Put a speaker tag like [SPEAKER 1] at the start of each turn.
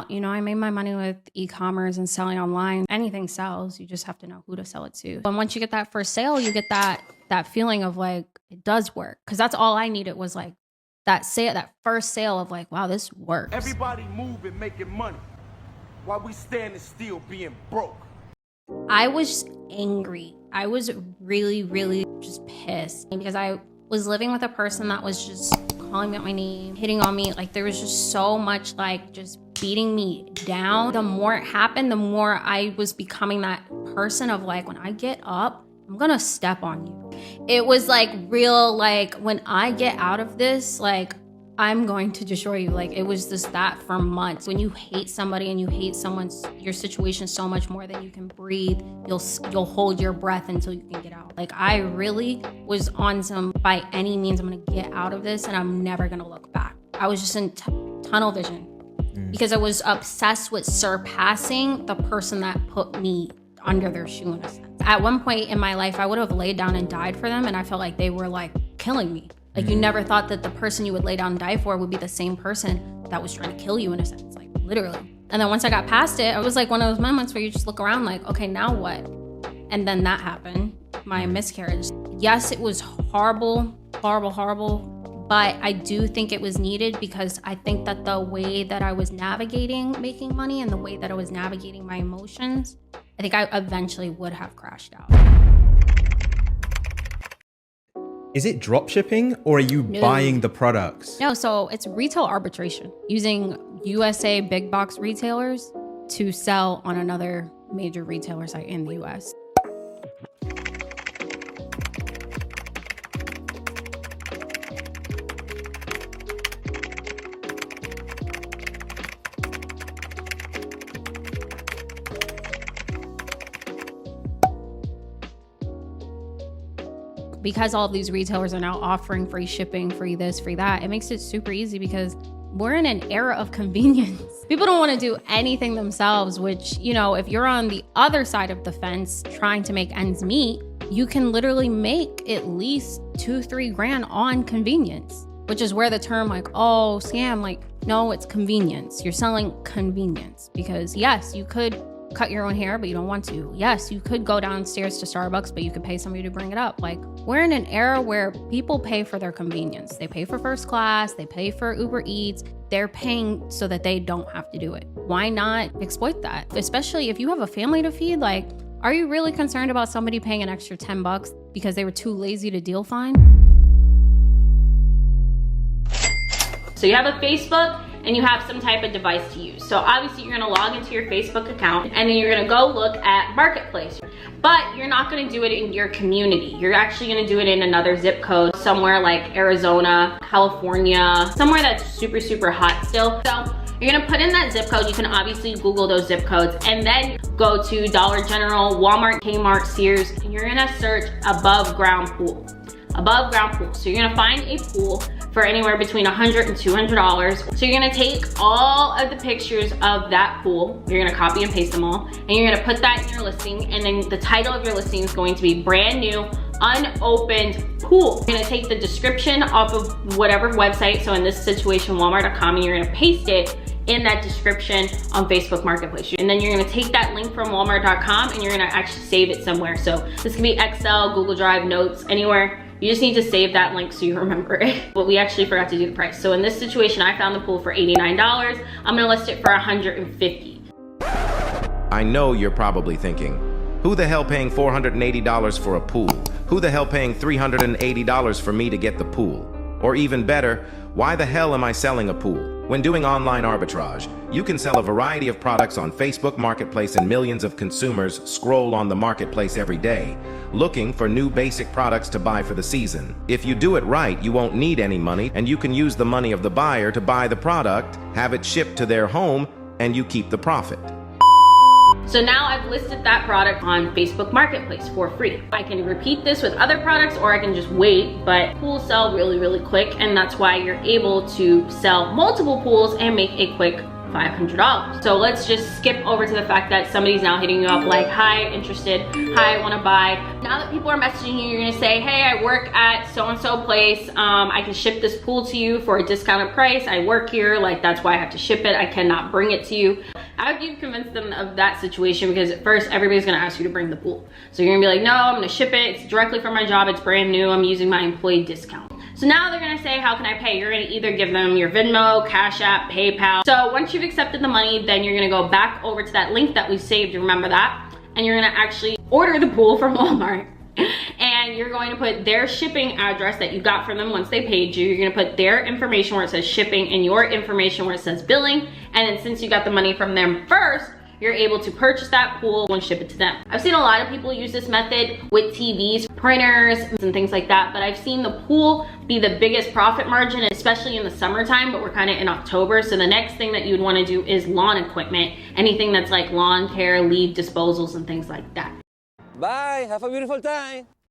[SPEAKER 1] You know, I made my money with e-commerce and selling online. Anything sells, you just have to know who to sell it to. And once you get that first sale, you get that feeling of like, it does work. Cause that's all I needed was like that first sale of like, wow, this works.
[SPEAKER 2] Everybody moving, making money while we standing still being broke.
[SPEAKER 1] I was angry. I was really, really just pissed because I was living with a person that was just calling me out my name, hitting on me. Like there was just so much like just beating me down. The more it happened, the more I was becoming that person of like, when I get up, I'm gonna step on you. It was like real, like when I get out of this, like I'm going to destroy you. Like it was just that for months. When you hate somebody and you hate your situation so much more than you can breathe, you'll hold your breath until you can get out. Like I really was on some, by any means, I'm gonna get out of this and I'm never gonna look back. I was just in tunnel vision because I was obsessed with surpassing the person that put me under their shoe in a sense. At one point in my life, I would have laid down and died for them and I felt like they were like killing me. Like you never thought that the person you would lay down and die for would be the same person that was trying to kill you in a sense, like literally. And then once I got past it, it was like one of those moments where you just look around like, okay, now what? And then that happened, my miscarriage. Yes, it was horrible, horrible, horrible. But I do think it was needed because I think that the way that I was navigating making money and the way that I was navigating my emotions, I think I eventually would have crashed out.
[SPEAKER 3] Is it drop shipping or are you buying the products?
[SPEAKER 1] No, so it's retail arbitration using USA big box retailers to sell on another major retailer site in the US. Because all of these retailers are now offering free shipping, free this, free that, it makes it super easy because we're in an era of convenience. People don't want to do anything themselves, which, you know, if you're on the other side of the fence trying to make ends meet, you can literally make at least 2-3 grand on convenience, which is where the term like, oh, scam, like, no, it's convenience. You're selling convenience because yes, you could cut your own hair, but you don't want to. Yes, you could go downstairs to Starbucks, but you could pay somebody to bring it up. Like, we're in an era where people pay for their convenience. They pay for first class, they pay for Uber Eats, they're paying so that they don't have to do it. Why not exploit that? Especially if you have a family to feed, like, are you really concerned about somebody paying an extra $10 because they were too lazy to deal fine?
[SPEAKER 4] So you have a Facebook and you have some type of device to use. So obviously you're gonna log into your Facebook account and then you're gonna go look at Marketplace. But you're not gonna do it in your community. You're actually gonna do it in another zip code, somewhere like Arizona, California, somewhere that's super, super hot still. So you're gonna put in that zip code. You can obviously Google those zip codes and then go to Dollar General, Walmart, Kmart, Sears, and you're gonna search above ground pool. Above ground pool. So you're gonna find a pool for anywhere between $100 and $200. So you're gonna take all of the pictures of that pool, you're gonna copy and paste them all, and you're gonna put that in your listing, and then the title of your listing is going to be brand new, unopened pool. You're gonna take the description off of whatever website, so in this situation, Walmart.com, and you're gonna paste it in that description on Facebook Marketplace. And then you're gonna take that link from Walmart.com and you're gonna actually save it somewhere. So this can be Excel, Google Drive, Notes, anywhere. You just need to save that link so you remember it. But we actually forgot to do the price. So in this situation, I found the pool for $89. I'm gonna list it for $150.
[SPEAKER 5] I know you're probably thinking, who the hell paying $480 for a pool? Who the hell paying $380 for me to get the pool? Or even better, why the hell am I selling a pool? When doing online arbitrage, you can sell a variety of products on Facebook Marketplace and millions of consumers scroll on the marketplace every day, looking for new basic products to buy for the season. If you do it right, you won't need any money and you can use the money of the buyer to buy the product, have it shipped to their home, and you keep the profit.
[SPEAKER 4] So now I've listed that product on Facebook Marketplace for free. I can repeat this with other products or I can just wait, but pools sell really, really quick, and that's why you're able to sell multiple pools and make a quick $500. So let's just skip over to the fact that somebody's now hitting you up like, hi, interested, hi, I wanna buy. Now that people are messaging you, you're gonna say, hey, I work at so-and-so place. I can ship this pool to you for a discounted price. I work here, like that's why I have to ship it. I cannot bring it to you. How do you convince them of that situation? Because at first everybody's gonna ask you to bring the pool. So you're gonna be like, no, I'm gonna ship it. It's directly from my job. It's brand new. I'm using my employee discount. So now they're gonna say, how can I pay? You're gonna either give them your Venmo, Cash App, PayPal. So once you've accepted the money, then you're gonna go back over to that link that we saved, remember that? And you're gonna actually order the pool from Walmart. And you're going to put their shipping address that you got from them once they paid you. You're gonna put their information where it says shipping and your information where it says billing. And then since you got the money from them first, you're able to purchase that pool and ship it to them. I've seen a lot of people use this method with TVs, printers, and things like that, but I've seen the pool be the biggest profit margin, especially in the summertime, but we're kind of in October. So the next thing that you would want to do is lawn equipment, anything that's like lawn care, leaf disposals, and things like that.
[SPEAKER 6] Bye, have a beautiful time.